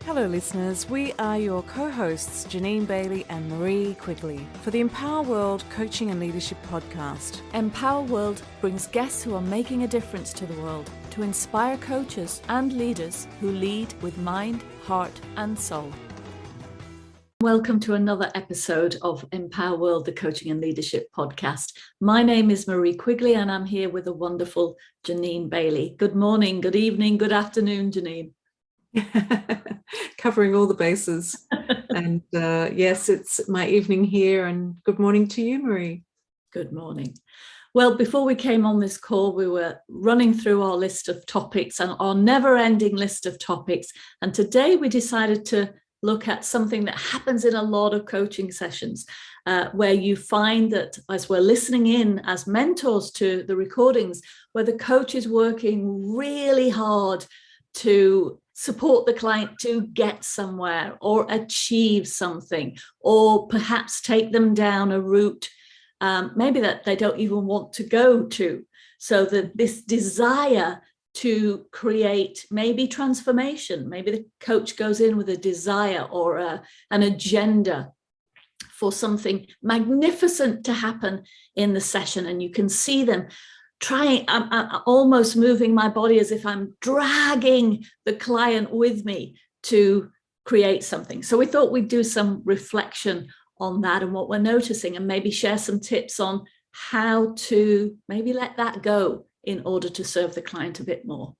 Hello listeners, we are your co-hosts Janine Bailey and Marie Quigley for the Empower World Coaching and Leadership Podcast. Empower World brings guests who are making a difference to the world to inspire coaches and leaders who lead with mind, heart and soul. Welcome to another episode of Empower World, the Coaching and Leadership Podcast. My name is Marie Quigley and I'm here with the wonderful Janine Bailey. Good morning, good evening, good afternoon, Janine. Covering all the bases. And yes, it's my evening here, and good morning to you, Marie. Good morning. Well, before we came on this call, we were running through our list of topics and our never-ending list of topics. And today we decided to look at something that happens in a lot of coaching sessions, where you find that as we're listening in as mentors to the recordings, where the coach is working really hard to support the client to get somewhere or achieve something, or perhaps take them down a route maybe that they don't even want to go to. So that this desire to create maybe transformation, maybe the coach goes in with a desire or an agenda for something magnificent to happen in the session, and you can see them trying, I'm almost moving my body as if I'm dragging the client with me to create something. So we thought we'd do some reflection on that and what we're noticing, and maybe share some tips on how to maybe let that go in order to serve the client a bit more.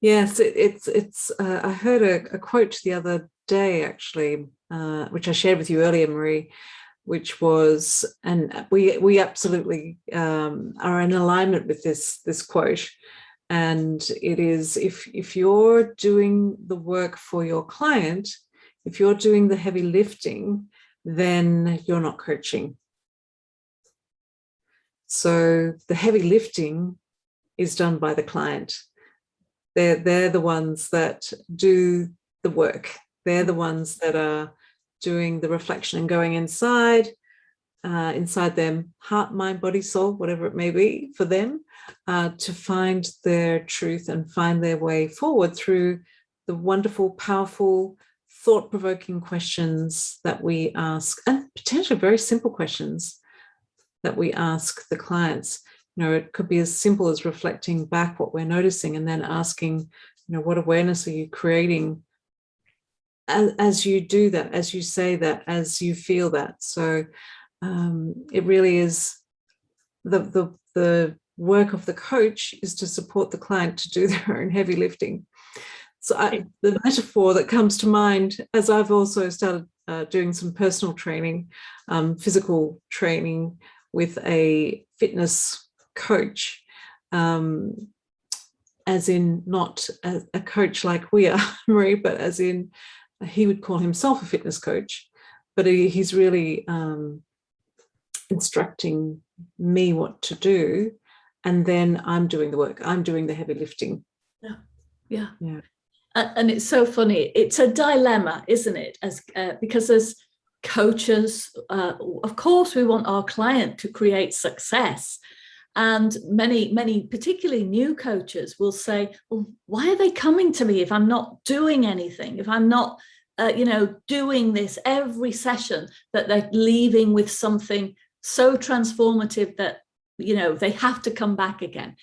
Yes, it's. I heard a quote the other day, actually, which I shared with you earlier, Marie, which was, and we absolutely are in alignment with this quote, and it is, if you're doing the work for your client, if you're doing the heavy lifting, then you're not coaching. So the heavy lifting is done by the client. They're the ones that do the work. They're the ones that are doing the reflection and going inside them, heart, mind, body, soul, whatever it may be for them, to find their truth and find their way forward through the wonderful, powerful, thought-provoking questions that we ask, and potentially very simple questions that we ask the clients. You know, it could be as simple as reflecting back what we're noticing and then asking, you know, what awareness are you creating as you do that, as you say that, as you feel that. So it really is the work of the coach is to support the client to do their own heavy lifting. So the metaphor that comes to mind, as I've also started doing some personal training, physical training with a fitness coach, as in not a coach like we are, Marie, but as in he would call himself a fitness coach, but he's really instructing me what to do, and then I'm doing the work. I'm doing the heavy lifting. Yeah. And it's so funny. It's a dilemma, isn't it? Because as coaches, of course, we want our client to create success. And many, particularly new coaches, will say, well, why are they coming to me if I'm not doing anything? If I'm not, doing this every session, that they're leaving with something so transformative that, they have to come back again.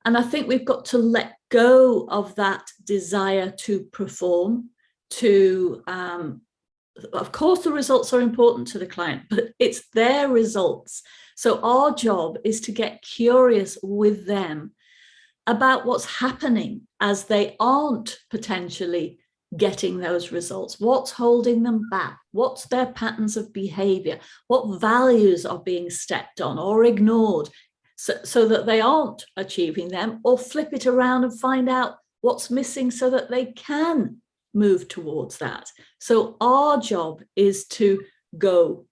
And I think we've got to let go of that desire to perform, of course, the results are important to the client, but it's their results. So our job is to get curious with them about what's happening as they aren't potentially getting those results. What's holding them back? What's their patterns of behavior? What values are being stepped on or ignored so that they aren't achieving them, or flip it around and find out what's missing so that they can move towards that. So our job is to go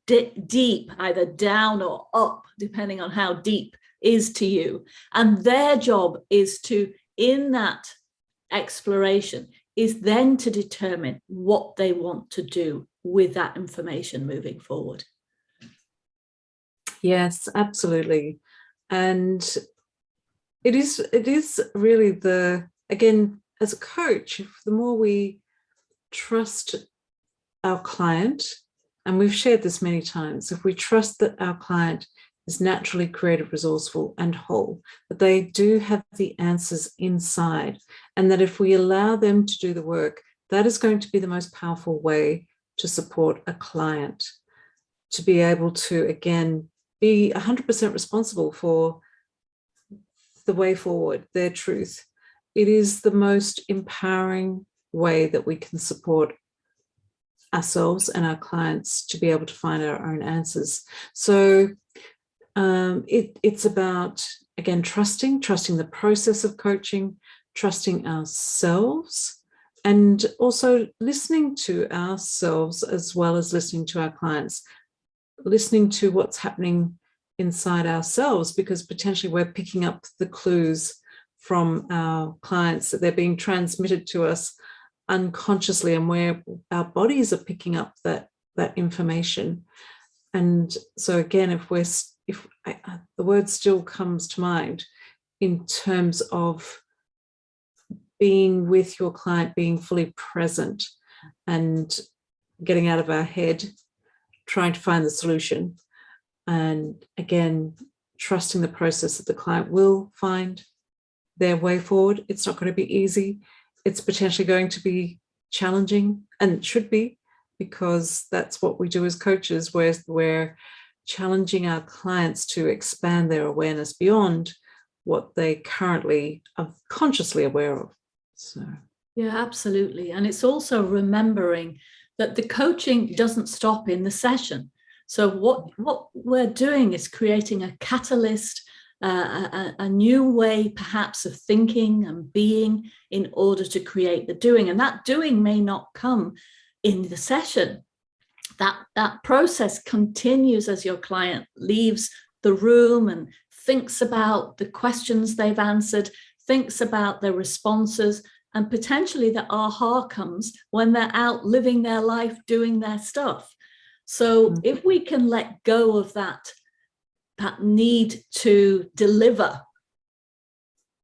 deep, either down or up, depending on how deep is to you. And their job is to, in that exploration, is then to determine what they want to do with that information moving forward. Yes, absolutely. And it is really again, as a coach, the more we trust our client, and we've shared this many times, if we trust that our client is naturally creative, resourceful, and whole, that they do have the answers inside, and that if we allow them to do the work, that is going to be the most powerful way to support a client, to be able to, again, be 100% responsible for the way forward, their truth. It is the most empowering way that we can support ourselves and our clients to be able to find our own answers. So it's about, again, trusting the process of coaching, trusting ourselves, and also listening to ourselves as well as listening to our clients, listening to what's happening inside ourselves, because potentially we're picking up the clues from our clients that they're being transmitted to us unconsciously, and where our bodies are picking up that information. And so again, if the word still comes to mind in terms of being with your client, being fully present and getting out of our head, trying to find the solution, and again, trusting the process that the client will find their way forward. It's not going to be easy. It's potentially going to be challenging, and it should be, because that's what we do as coaches, where we're challenging our clients to expand their awareness beyond what they currently are consciously aware of. So yeah, absolutely. And it's also remembering that the coaching doesn't stop in the session. So what we're doing is creating a catalyst, a new way perhaps of thinking and being in order to create the doing. And that doing may not come in the session. That process continues as your client leaves the room and thinks about the questions they've answered, thinks about their responses, and potentially the aha comes when they're out living their life, doing their stuff. So if we can let go of that need to deliver,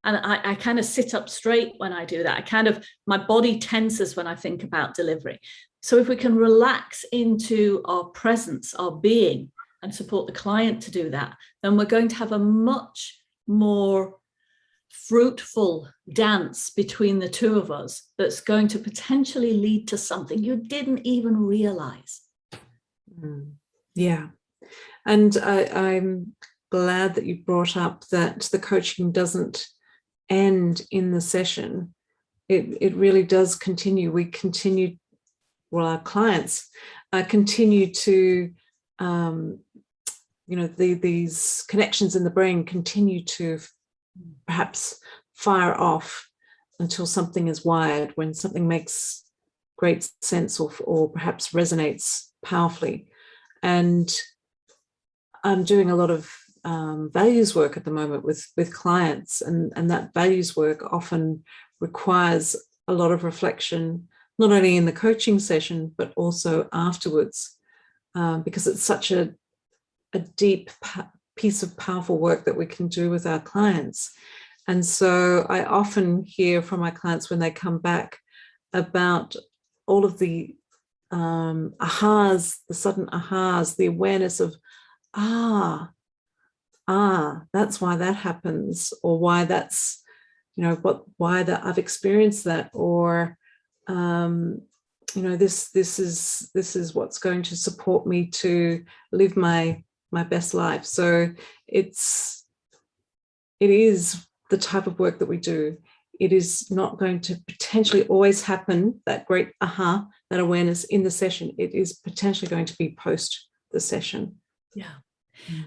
and I kind of sit up straight when I do that, my body tenses when I think about delivery. So if we can relax into our presence, our being, and support the client to do that, then we're going to have a much more fruitful dance between the two of us that's going to potentially lead to something you didn't even realize. Yeah. And I'm glad that you brought up that the coaching doesn't end in the session. It really does continue. We continue, well, our clients continue to, these connections in the brain continue to perhaps fire off until something is wired, when something makes great sense or perhaps resonates powerfully. And I'm doing a lot of values work at the moment with clients, and that values work often requires a lot of reflection, not only in the coaching session, but also afterwards, because it's such a deep piece of powerful work that we can do with our clients. And so I often hear from my clients when they come back about all of the ahas, the sudden ahas, the awareness of, that's why that happens, or why that's, why that I've experienced that, or this is what's going to support me to live my best life. So it is the type of work that we do. It is not going to potentially always happen, that great aha, that awareness in the session. It is potentially going to be post the session. Yeah.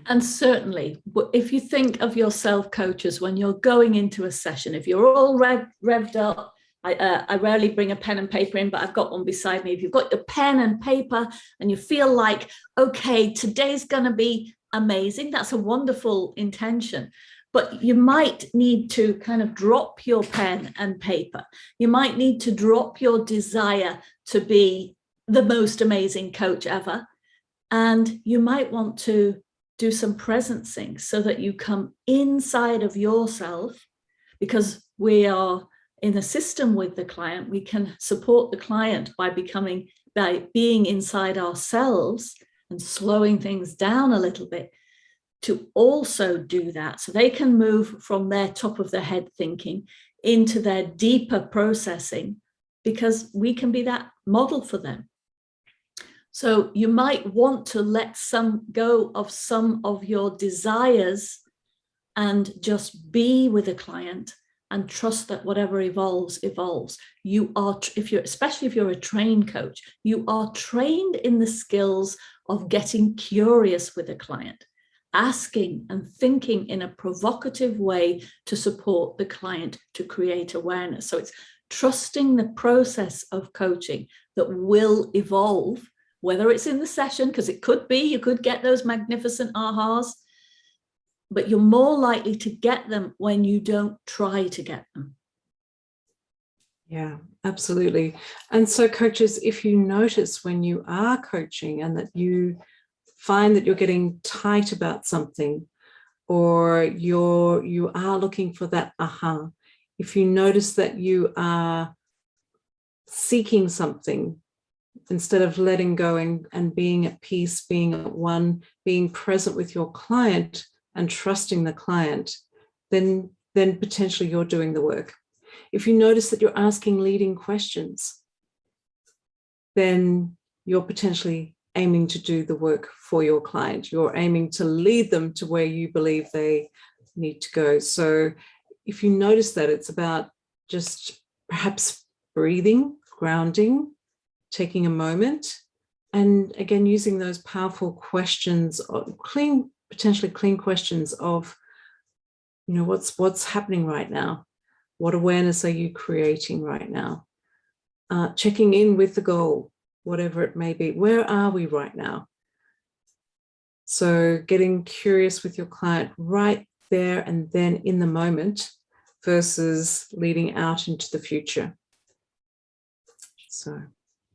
And certainly, if you think of yourself, coaches, when you're going into a session, if you're all revved up, I rarely bring a pen and paper in, but I've got one beside me. If you've got your pen and paper and you feel like, okay, today's going to be amazing, that's a wonderful intention. But you might need to kind of drop your pen and paper. You might need to drop your desire to be the most amazing coach ever. And you might want to do some presencing so that you come inside of yourself, because we are in a system with the client, we can support the client by being inside ourselves and slowing things down a little bit to also do that. So they can move from their top of the head thinking into their deeper processing, because we can be that model for them. So you might want to let go of some of your desires and just be with a client and trust that whatever evolves, evolves. You are, especially if you're a trained coach, you are trained in the skills of getting curious with a client, asking and thinking in a provocative way to support the client to create awareness. So it's trusting the process of coaching that will evolve, whether it's in the session, because it could be, you could get those magnificent ahas, but you're more likely to get them when you don't try to get them. Yeah, absolutely. And so coaches, if you notice when you are coaching and that you find that you're getting tight about something, or you are looking for that aha, if you notice that you are seeking something instead of letting go and being at peace, being at one, being present with your client and trusting the client, then potentially you're doing the work. If you notice that you're asking leading questions, then you're potentially aiming to do the work for your client. You're aiming to lead them to where you believe they need to go. So if you notice that, it's about just perhaps breathing, grounding, taking a moment, and again, using those powerful questions, potentially clean questions of, what's happening right now? What awareness are you creating right now? Checking in with the goal, whatever it may be. Where are we right now? So getting curious with your client right there and then in the moment versus leading out into the future. So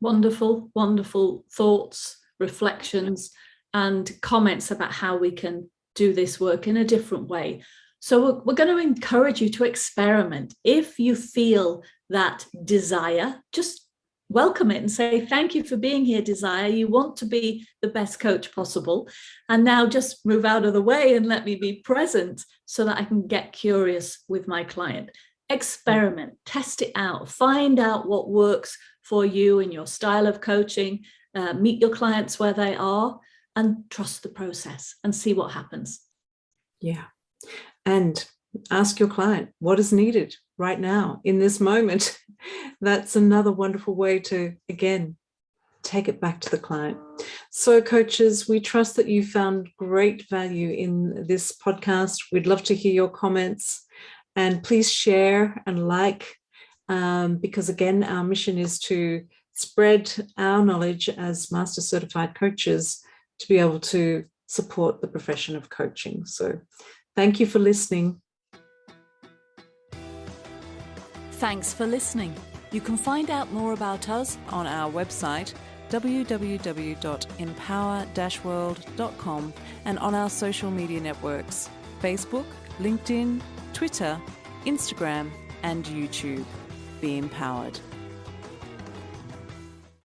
wonderful, wonderful thoughts, reflections, and comments about how we can do this work in a different way. So we're going to encourage you to experiment. If you feel that desire, just welcome it and say, thank you for being here, desire. You want to be the best coach possible. And now just move out of the way and let me be present so that I can get curious with my client. Experiment, test it out, find out what works for you and your style of coaching, meet your clients where they are and trust the process and see what happens. Yeah. And ask your client what is needed right now in this moment. That's another wonderful way to, again, take it back to the client. So coaches, we trust that you found great value in this podcast. We'd love to hear your comments, and please share and like, because again, our mission is to spread our knowledge as master certified coaches to be able to support the profession of coaching. So thank you for listening. Thanks for listening. You can find out more about us on our website, www.empower-world.com, and on our social media networks, Facebook, LinkedIn, Twitter, Instagram, and YouTube. Be empowered.